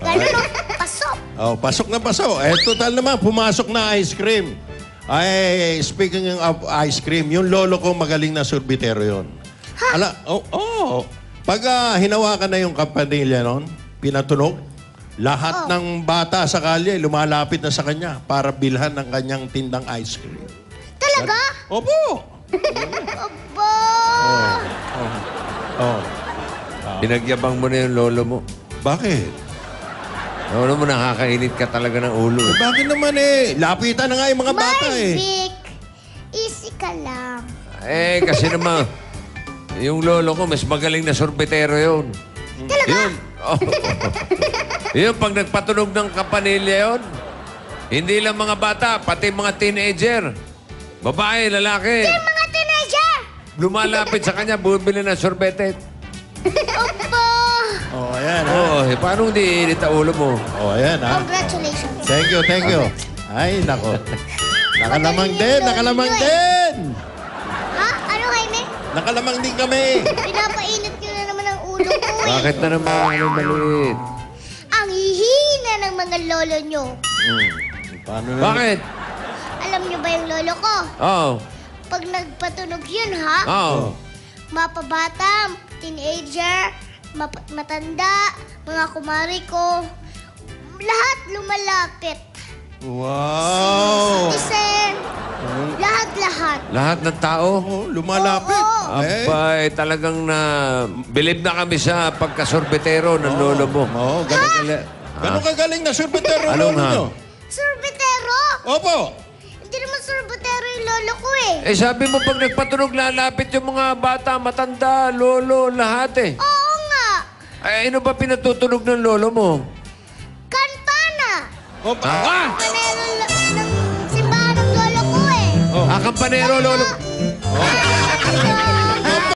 Ganun, pasok. Oh, pasok na pasok. Eh, total naman, pumasok na ice cream. Ay, speaking of ice cream, yung lolo ko magaling na sorbitero yun. Pag hinawakan na yung kampanilya nun, pinatunog, lahat ng bata sa kalye lumalapit na sa kanya para bilhan ng kanyang tindang ice cream. Talaga? Opo! Opo! Pinagyabang mo na yung lolo mo. Bakit? Lolo mo, nakakainit ka talaga ng ulo. Eh, bakit naman eh? Lapitan na nga yung mga bata eh. Vic, easy ka lang. Eh, kasi naman, yung lolo ko, mas magaling na sorbetero yun. Talaga? Yun, yun, pag nagpatunog ng kampanilya yun, hindi lang mga bata, pati mga teenager, babae, lalaki, Yung mga teenager! lumalapit sa kanya, bumili ng sorbete. Opo! Oh, ayan ha. Oo, paano hindi init ang ulo mo? Oh, ayan ha. Congratulations. Thank you, thank you. Ay, nako. Nakalamang din, nakalamang din. Ha? Ano, Jaime? Nakalamang din kami. Pinapainit nyo na naman ang ulo ko eh. Bakit na naman ano maliit? Ang hihina ng mga lolo nyo. Paano na? Bakit? Alam nyo ba yung lolo ko? Oo. Pag nagpatunog yun, ha? Oo. Mapabata, teenager, matanda, mga kumari ko, lahat lumalapit. Wow. Citizen, lahat-lahat. Lahat ng tao? Oh, lumalapit. Oo. Eh. Abay, talagang bilib na kami sa pagkasorbetero ng lolo mo. Oo, ganun kagaling na sorbetero Ano lolo nga? nyo. Sorbetero! Opo. Hindi naman sorbetero yung lolo ko eh. Eh, sabi mo pag nagpatunog, lalapit yung mga bata, matanda, lolo, lahat eh. Oo nga. Ay, ano ba pinatutunog ng lolo mo? Kampana. Opo. Manero ng simbahan ng lolo ko eh. Kampanero, lolo. Ah!